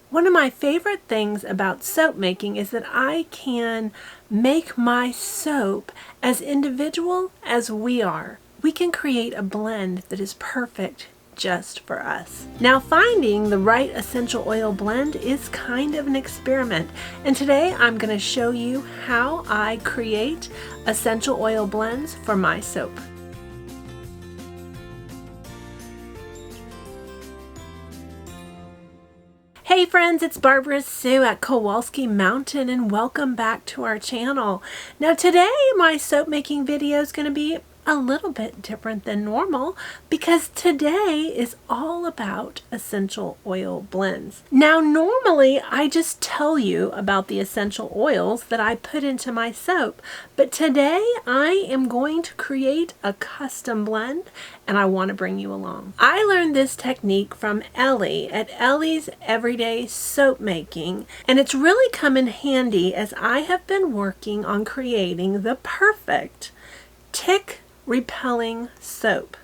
One of my favorite things about soap making is that I can make my soap as individual as we are. We can create a blend that is perfect just for us. Now, finding the right essential oil blend is kind of an experiment, and today I'm going to show you how I create essential oil blends for my soap. Hey friends, it's Barbara-Sue at Kowalski Mountain, and welcome back to our channel. Now today my soap making video is going to be a little bit different than normal because today is all about essential oil blends. Now normally I just tell you about the essential oils that I put into my soap, but today I am going to create a custom blend and I want to bring you along. I learned this technique from Ellie at Ellie's Everyday Soap Making, and it's really come in handy as I have been working on creating the perfect tick repelling soap.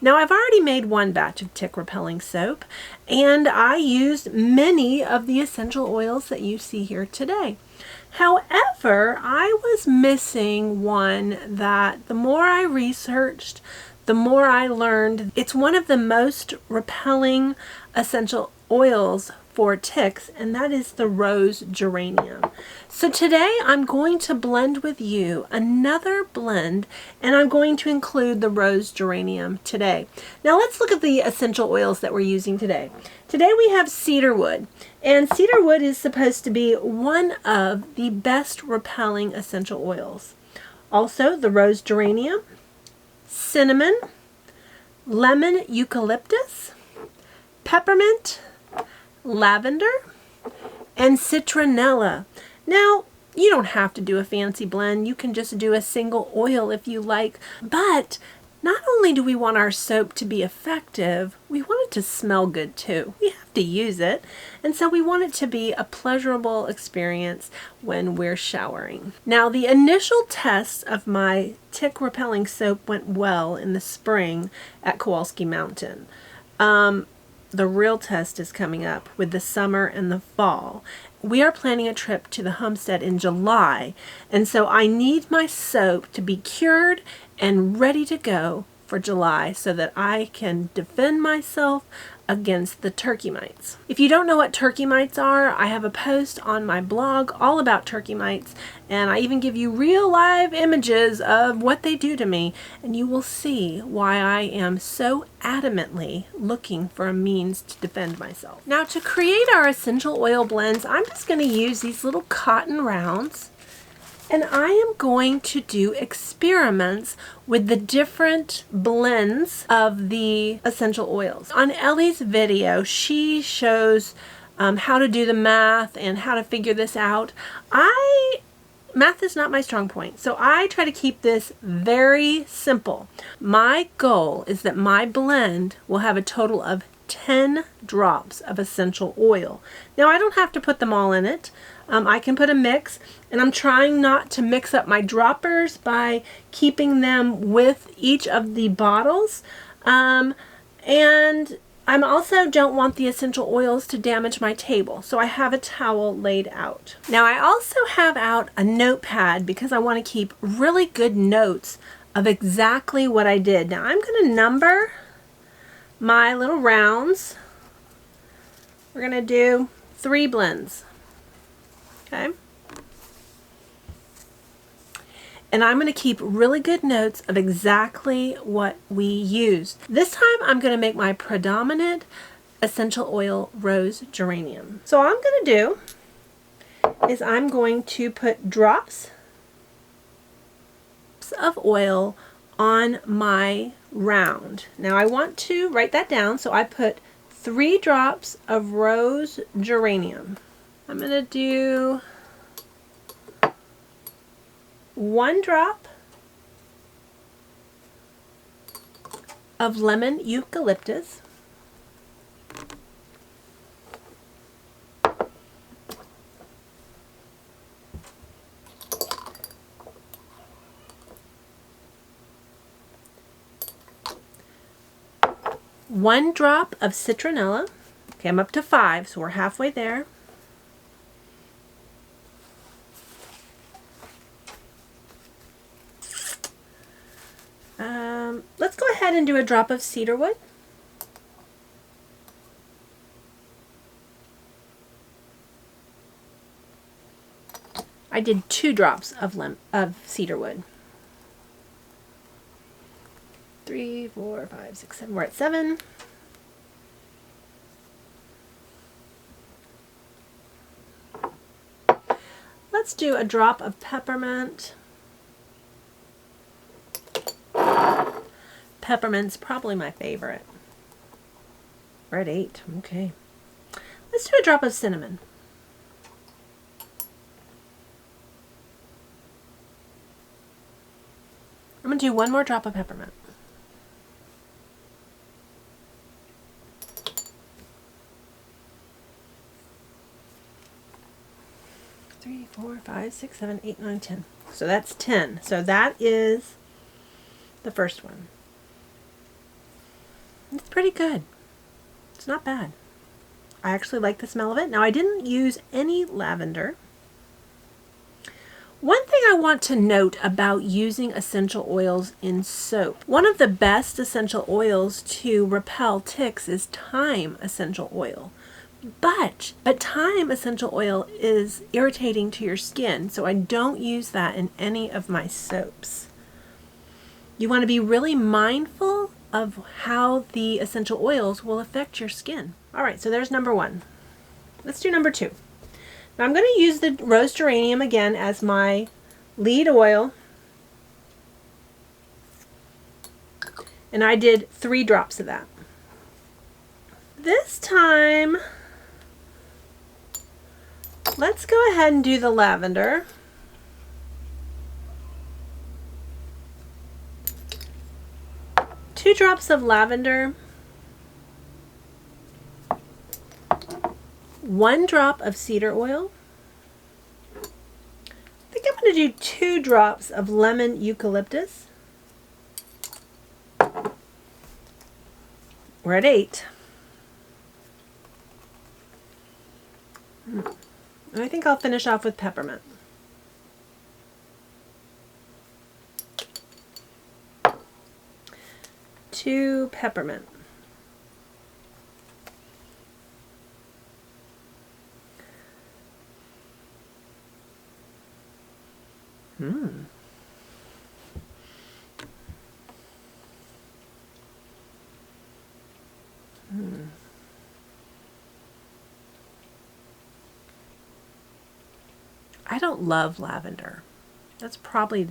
Now I've already made one batch of tick repelling soap and I used many of the essential oils that you see here today. However, I was missing one that the more I researched, the more I learned it's one of the most repelling essential oils for ticks, and that is the rose geranium. So today I'm going to blend with you another blend, and I'm going to include the rose geranium today. Now let's look at the essential oils that we're using today. Today we have cedarwood, and cedarwood is supposed to be one of the best repelling essential oils. Also the rose geranium, cinnamon, lemon eucalyptus, peppermint, lavender, and citronella. Now, you don't have to do a fancy blend. You can just do a single oil if you like. But not only do we want our soap to be effective, we want it to smell good too. We have to use it. And so we want it to be a pleasurable experience when we're showering. Now, the initial test of my tick repelling soap went well in the spring at Kowalski Mountain. The real test is coming up with the summer and the fall. We are planning a trip to the homestead in July, and so I need my soap to be cured and ready to go for July so that I can defend myself against the turkey mites. If you don't know what turkey mites are, I have a post on my blog all about turkey mites, and I even give you real live images of what they do to me, and you will see why I am so adamantly looking for a means to defend myself. Now to create our essential oil blends, I'm just going to use these little cotton rounds, and I am going to do experiments with the different blends of the essential oils. On Ellie's video, she shows how to do the math and how to figure this out. Math is not my strong point, so I try to keep this very simple. My goal is that my blend will have a total of 10 drops of essential oil. Now I don't have to put them all in it. I can put a mix, and I'm trying not to mix up my droppers by keeping them with each of the bottles. And I also don't want the essential oils to damage my table, so I have a towel laid out. Now I also have out a notepad because I want to keep really good notes of exactly what I did. Now I'm going to number my little rounds. We're going to do 3 blends. Okay. And I'm going to keep really good notes of exactly what we used. This time I'm going to make my predominant essential oil rose geranium. So all I'm going to do is I'm going to put drops of oil on my round. Now I want to write that down, so I put 3 drops of rose geranium. I'm going to do 1 drop of lemon eucalyptus, 1 drop of citronella. Okay, I'm up to 5, so we're halfway there. Let's go ahead and do a drop of cedarwood. I did 2 drops of cedarwood. 3, 4, 5, 6, 7. We're at 7. Let's do a drop of peppermint. Peppermint's probably my favorite. We're at 8. Okay. Let's do a drop of cinnamon. I'm going to do 1 more drop of peppermint. Three, 4, 5, 6, 7, 8, 9, 10. So that's 10. So that is the first one. It's pretty good. It's not bad. I actually like the smell of it. Now I didn't use any lavender. One thing I want to note about using essential oils in soap. One of the best essential oils to repel ticks is thyme essential oil. But thyme essential oil is irritating to your skin, so I don't use that in any of my soaps. You want to be really mindful of how the essential oils will affect your skin. All right, so there's number 1. Let's do number 2. Now I'm going to use the rose geranium again as my lead oil. And I did 3 drops of that. This time, let's go ahead and do the lavender. Two drops of lavender. 1 drop of cedar oil. I think I'm going to do 2 drops of lemon eucalyptus. We're at 8. And I think I'll finish off with peppermint. Two peppermint. I don't love lavender. That's probably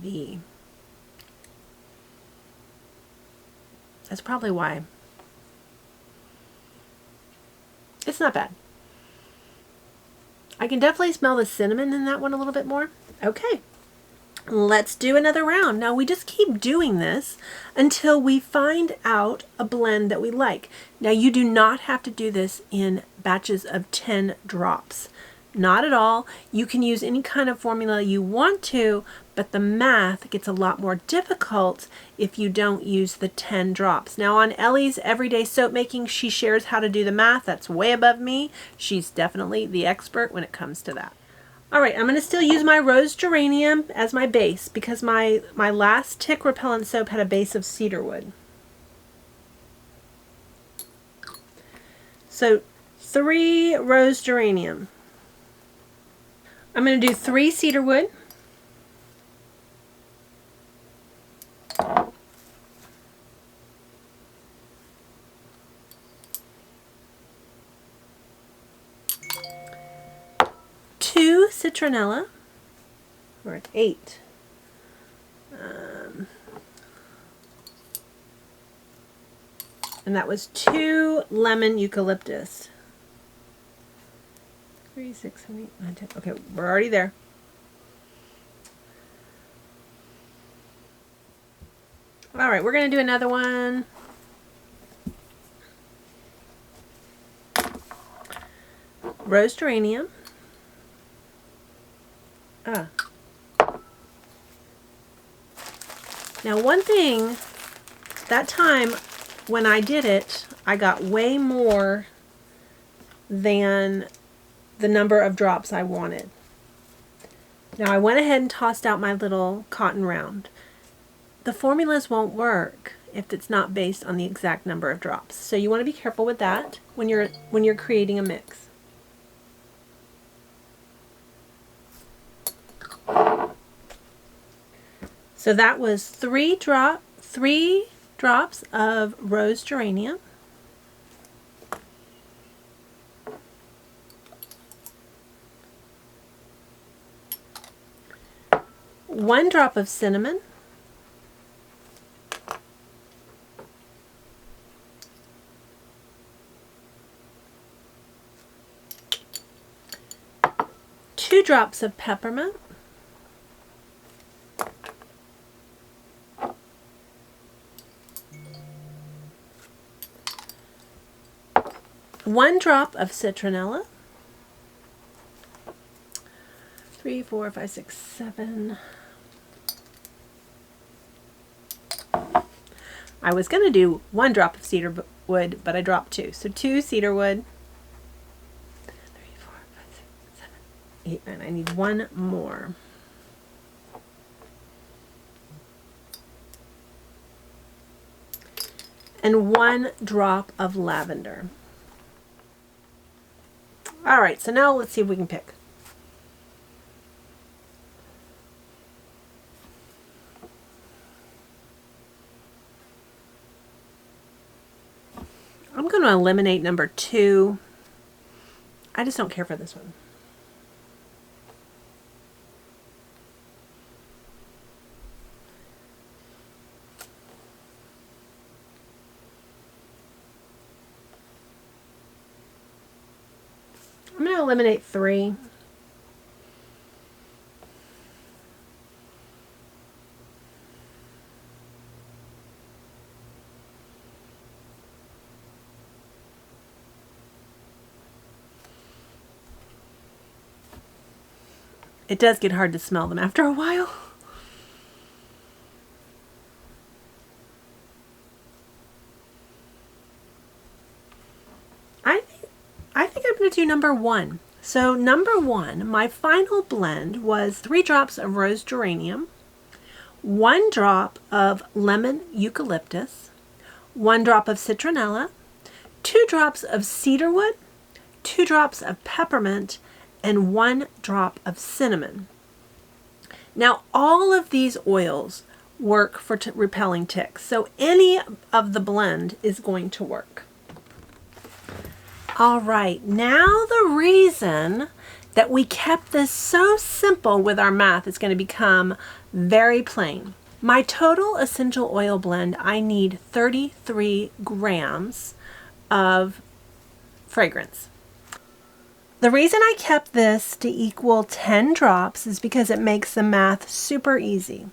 why. It's not bad. I can definitely smell the cinnamon in that one a little bit more. Okay, let's do another round. Now we just keep doing this until we find out a blend that we like. Now you do not have to do this in batches of 10 drops. Not at all. You can use any kind of formula you want to, but the math gets a lot more difficult if you don't use the 10 drops. Now on Ellie's Everyday Soap Making, she shares how to do the math. That's way above me. She's definitely the expert when it comes to that. All right, I'm going to still use my rose geranium as my base because my last tick repellent soap had a base of cedarwood. So 3 rose geranium. I'm going to do 3 cedarwood. Two citronella. We're at 8. And that was 2 lemon eucalyptus. 3, 6, 7, 8, 9, 10. Okay, we're already there. All right, we're going to do another one. Rose geranium. Now one thing, that time when I did it, I got way more than the number of drops I wanted. Now I went ahead and tossed out my little cotton round. The formulas won't work if it's not based on the exact number of drops. So you want to be careful with that when you're creating a mix. So that was three drops of rose geranium, 1 drop of cinnamon, 2 drops of peppermint, 1 drop of citronella, 3, 4, 5, 6, 7. I was going to do 1 drop of cedar wood, but I dropped 2. So 2 cedar wood, 3, 4, 5, 6, 7, 8, 9. I need 1 more. And 1 drop of lavender. All right, so now let's see if we can pick. I'm going to eliminate number 2. I just don't care for this one. I'm going to eliminate 3. It does get hard to smell them after a while. I think I'm going to do number 1. So number 1, my final blend was 3 drops of rose geranium, 1 drop of lemon eucalyptus, 1 drop of citronella, 2 drops of cedarwood, 2 drops of peppermint, and 1 drop of cinnamon. Now all of these oils work for repelling ticks, so any of the blend is going to work. All right, now the reason that we kept this so simple with our math is going to become very plain. My total essential oil blend, I need 33 grams of fragrance. The reason I kept this to equal 10 drops is because it makes the math super easy.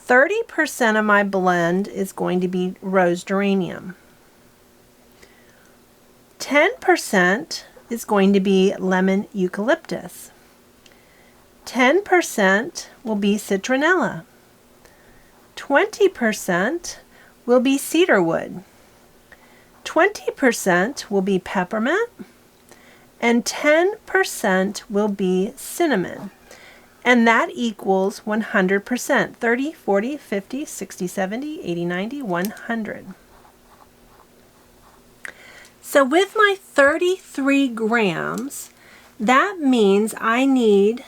30% of my blend is going to be rose geranium. 10% is going to be lemon eucalyptus. 10% will be citronella. 20% will be cedarwood. 20% will be peppermint. And 10% will be cinnamon. And that equals 100%. 30, 40, 50, 60, 70, 80, 90, 100. So with my 33 grams, that means I need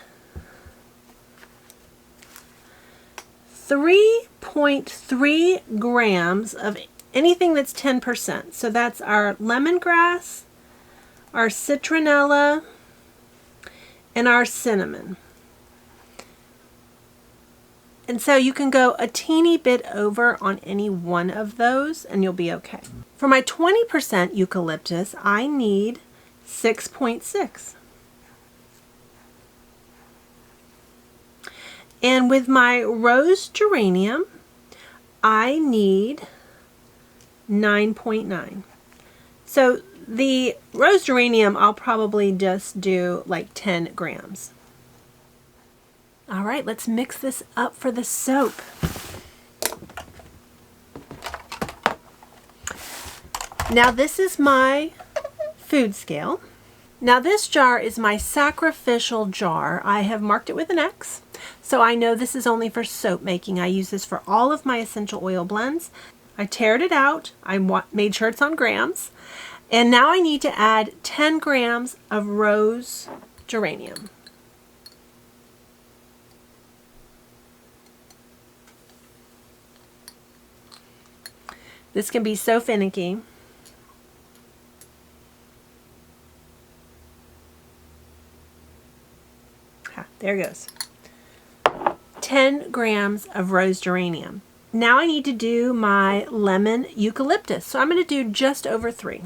3.3 grams of anything that's 10%. So that's our lemongrass, our citronella, and our cinnamon. And so you can go a teeny bit over on any one of those and you'll be okay. For my 20% eucalyptus, I need 6.6. And with my rose geranium, I need 9.9. So the rose geranium, I'll probably just do like 10 grams. All right, let's mix this up for the soap. Now this is my food scale. Now this jar is my sacrificial jar. I have marked it with an X, so I know this is only for soap making. I use this for all of my essential oil blends. I teared it out. I made sure it's on grams. And now I need to add 10 grams of rose geranium. This can be so finicky. There it goes. 10 grams of rose geranium. Now I need to do my lemon eucalyptus. So I'm going to do just over 3.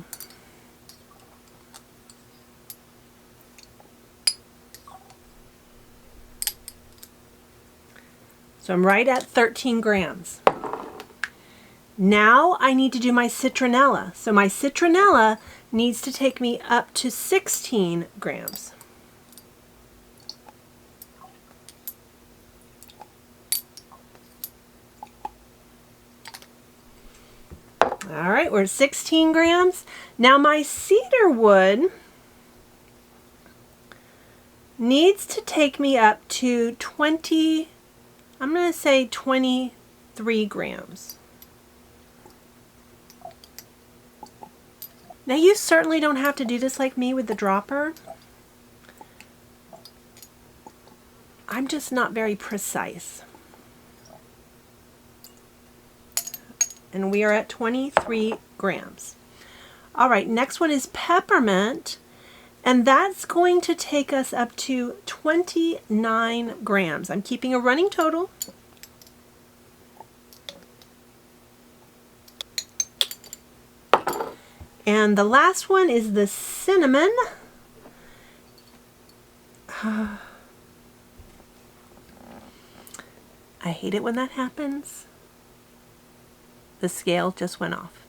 So I'm right at 13 grams. Now I need to do my citronella. So my citronella needs to take me up to 16 grams. All right, we're at 16 grams. Now my cedar wood needs to take me up to 20, I'm going to say 23 grams. Now you certainly don't have to do this like me with the dropper. I'm just not very precise. And we are at 23 grams. All right, next one is peppermint, and that's going to take us up to 29 grams. I'm keeping a running total. And the last one is the cinnamon. I hate it when that happens. The scale just went off.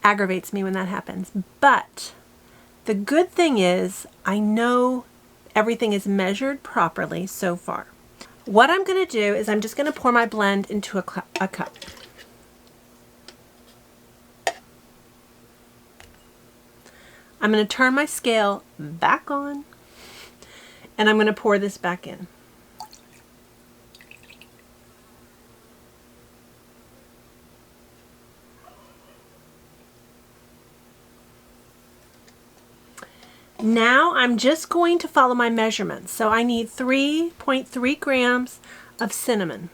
Aggravates me when that happens. But the good thing is I know everything is measured properly so far. What I'm going to do is I'm just going to pour my blend into a cup. I'm going to turn my scale back on and I'm going to pour this back in. Now I'm just going to follow my measurements. So I need 3.3 grams of cinnamon.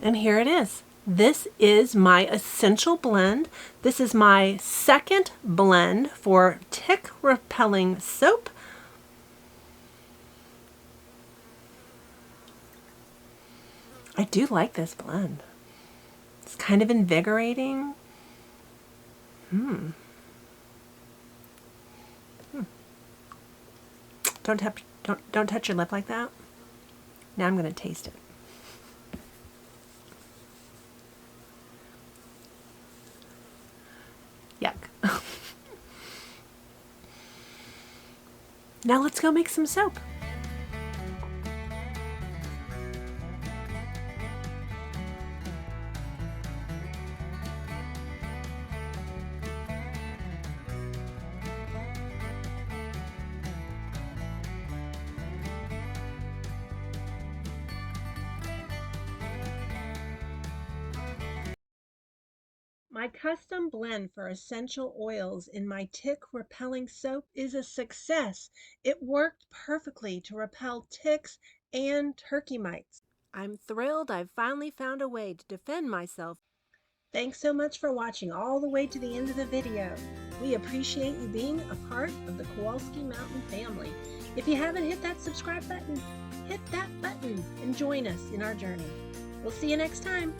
And here it is. This is my essential blend. This is my second blend for tick repelling soap. I do like this blend. It's kind of invigorating. Don't touch your lip like that. Now I'm going to taste it. Yuck. Now let's go make some soap. My custom blend for essential oils in my tick repelling soap is a success. It worked perfectly to repel ticks and turkey mites. I'm thrilled I've finally found a way to defend myself. Thanks so much for watching all the way to the end of the video. We appreciate you being a part of the Kowalski Mountain family. If you haven't hit that subscribe button, hit that button and join us in our journey. We'll see you next time.